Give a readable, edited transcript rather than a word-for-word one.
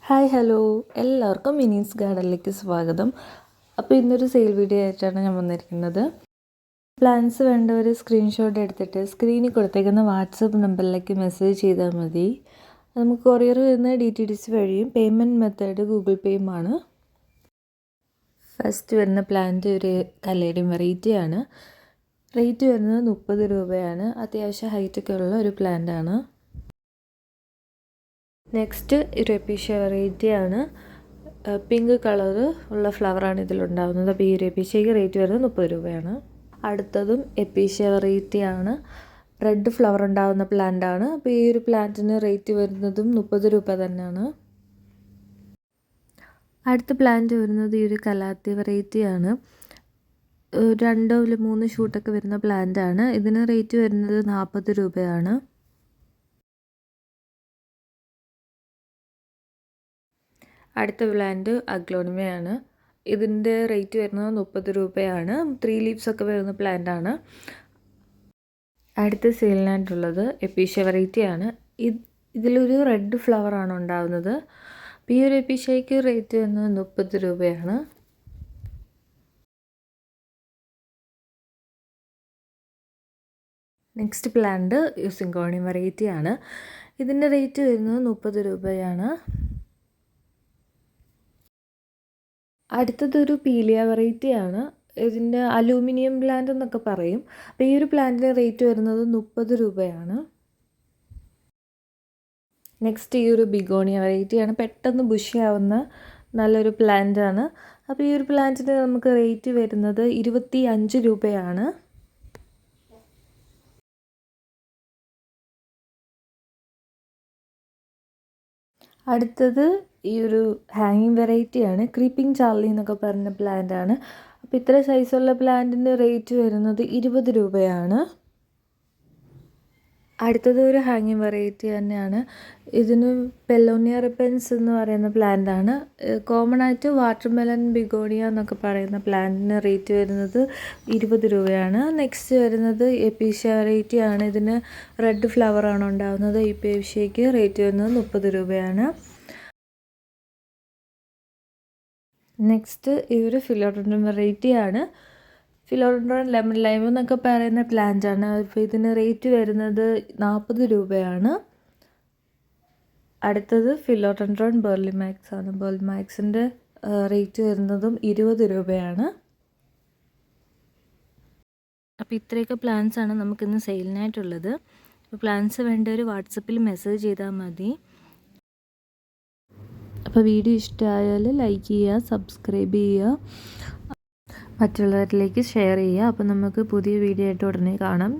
Hi hello എല്ലാവർക്കും മിനീസ് ഗാർഡനിലേക്ക് സ്വാഗതം. അപ്പോൾ ഇന്നൊരു സെയിൽ വീഡിയോ ആയിട്ടാണ് ഞാൻ വന്നിരിക്കുന്നത്. പ്ലാൻസ് വേണ്ടവർ സ്ക്രീൻഷോട്ട് എടുത്തിട്ട് സ്ക്രീനിൽ കൊടുത്തേക്കുന്ന വാട്സപ്പ് നമ്പറിലേക്ക് മെസ്സേജ് ചെയ്താൽ മതി. നമുക്ക് കൊറിയർ വരുന്ന DTDC വഴിയും പേയ്മെൻറ്റ് മെത്തേഡ് ഗൂഗിൾ പേയുമാണ്. ഫസ്റ്റ് വരുന്ന പ്ലാന്റ് ഒരു കല്ലേഡിയം വെറൈറ്റിയാണ്. റേറ്റ് വരുന്നത് 30 രൂപയാണ്. അത്യാവശ്യം ഹൈറ്റൊക്കെ ഉള്ള ഒരു പ്ലാന്റാണ്. നെക്സ്റ്റ് യൂറോപ്പീഷ്യ വെറൈറ്റിയാണ്. പിങ്ക് കളറ് ഉള്ള ഫ്ലവറാണ് ഇതിലുണ്ടാകുന്നത്. അപ്പോൾ ഈ യൂറോപ്പീഷ്യയ്ക്ക് റേറ്റ് വരുന്നത് 30 രൂപയാണ്. അടുത്തതും എപ്പീഷ്യ വെറൈറ്റിയാണ്. റെഡ് ഫ്ലവർ ഉണ്ടാകുന്ന പ്ലാന്റാണ്. അപ്പോൾ ഈ ഒരു പ്ലാന്റിന് റേറ്റ് വരുന്നതും 30 രൂപ തന്നെയാണ്. അടുത്ത പ്ലാന്റ് വരുന്നത് ഈ ഒരു കലാത്തി വെറൈറ്റിയാണ്. 2 or 3 ഷൂട്ടൊക്കെ വരുന്ന പ്ലാന്റാണ്. ഇതിന് റേറ്റ് വരുന്നത് 40 രൂപയാണ്. അടുത്ത പ്ലാന്റ് അഗ്ലോണിമയാണ്. ഇതിൻ്റെ റേറ്റ് വരുന്നത് 30 രൂപയാണ്. 3 ലീവ്സൊക്കെ വരുന്ന പ്ലാന്റാണ്. അടുത്ത സെയിലിനായിട്ടുള്ളത് എപ്പീഷ്യ വെറൈറ്റിയാണ്. ഇതിലൊരു റെഡ് ഫ്ലവറാണ് ഉണ്ടാകുന്നത്. അപ്പോൾ ഈ ഒരു എപ്പീഷ്യയ്ക്ക് റേറ്റ് വരുന്നത് 30 രൂപയാണ്. നെക്സ്റ്റ് പ്ലാന്റ് സിങ്കോണിയം വെറൈറ്റിയാണ്. ഇതിൻ്റെ റേറ്റ് വരുന്നത് 30 രൂപയാണ്. അടുത്തതൊരു പീലിയ വെറൈറ്റിയാണ്. ഇതിൻ്റെ അലൂമിനിയം പ്ലാന്റ് എന്നൊക്കെ പറയും. അപ്പോൾ ഈ ഒരു പ്ലാന്റിൻ്റെ റേറ്റ് വരുന്നത് 30 രൂപയാണ്. നെക്സ്റ്റ് ഈ ഒരു ബിഗോണിയ വെറൈറ്റിയാണ്. പെട്ടെന്ന് ബുഷിയാവുന്ന നല്ലൊരു പ്ലാന്റാണ്. അപ്പോൾ ഈ ഒരു പ്ലാന്റിന് നമുക്ക് റേറ്റ് വരുന്നത് 25 രൂപയാണ്. അടുത്തത് ഈ ഒരു ഹാങ്ങിങ് വെറൈറ്റിയാണ്. ക്രീപ്പിംഗ് ചാർലി എന്നൊക്കെ പറഞ്ഞ പ്ലാന്റാണ്. അപ്പോൾ ഇത്ര സൈസുള്ള പ്ലാന്റിൻ്റെ റേറ്റ് വരുന്നത് 20 രൂപയാണ്. അടുത്തത് ഒരു ഹാങ്ങിങ് വെറൈറ്റി തന്നെയാണ്. ഇതിന് പെലോണിയ റിപ്പൻസ് എന്ന് പറയുന്ന പ്ലാന്റാണ്. കോമൺ ആയിട്ട് വാട്ടർമെലൺ ബിഗോണിയ എന്നൊക്കെ പറയുന്ന പ്ലാന്റിന് റേറ്റ് വരുന്നത് 20 രൂപയാണ്. നെക്സ്റ്റ് വരുന്നത് എപ്പീഷ്യ വെറൈറ്റിയാണ്. ഇതിന് റെഡ് ഫ്ലവറാണ് ഉണ്ടാകുന്നത്. ഈ എപ്പീഷ്യയ്ക്ക് റേറ്റ് വരുന്നത് 30 രൂപയാണ്. നെക്സ്റ്റ് ഈ ഒരു ഫിലോഡൻഡ്രോൺ വെറൈറ്റിയാണ്. ഫിലോഡൻഡ്രോൺ ലെമൺ ലൈം എന്നൊക്കെ പറയുന്ന പ്ലാന്റാണ്. അപ്പോൾ ഇതിന് റേറ്റ് വരുന്നത് 40 രൂപയാണ്. അടുത്തത് ഫിലോഡൻഡ്രോൺ ബെർലിമാക്സ് ആണ്. ബെർലിമാക്സിൻ്റെ റേറ്റ് വരുന്നതും 20 രൂപയാണ്. അപ്പോൾ ഇത്രയൊക്കെ പ്ലാന്റ്സാണ് നമുക്കിന്ന് സെയിലിനായിട്ടുള്ളത്. അപ്പോൾ പ്ലാന്റ്സ് വേണ്ടവർ വാട്സപ്പിൽ മെസ്സേജ് ചെയ്താൽ മതി. അപ്പോൾ വീഡിയോ ഇഷ്ടമായാൽ ലൈക്ക് ചെയ്യുക, സബ്സ്ക്രൈബ് ചെയ്യുക, മറ്റുള്ളവരിലേക്ക് ഷെയർ ചെയ്യുക. അപ്പോൾ നമുക്ക് പുതിയ വീഡിയോ ആയിട്ട് ഉടനെ കാണാം.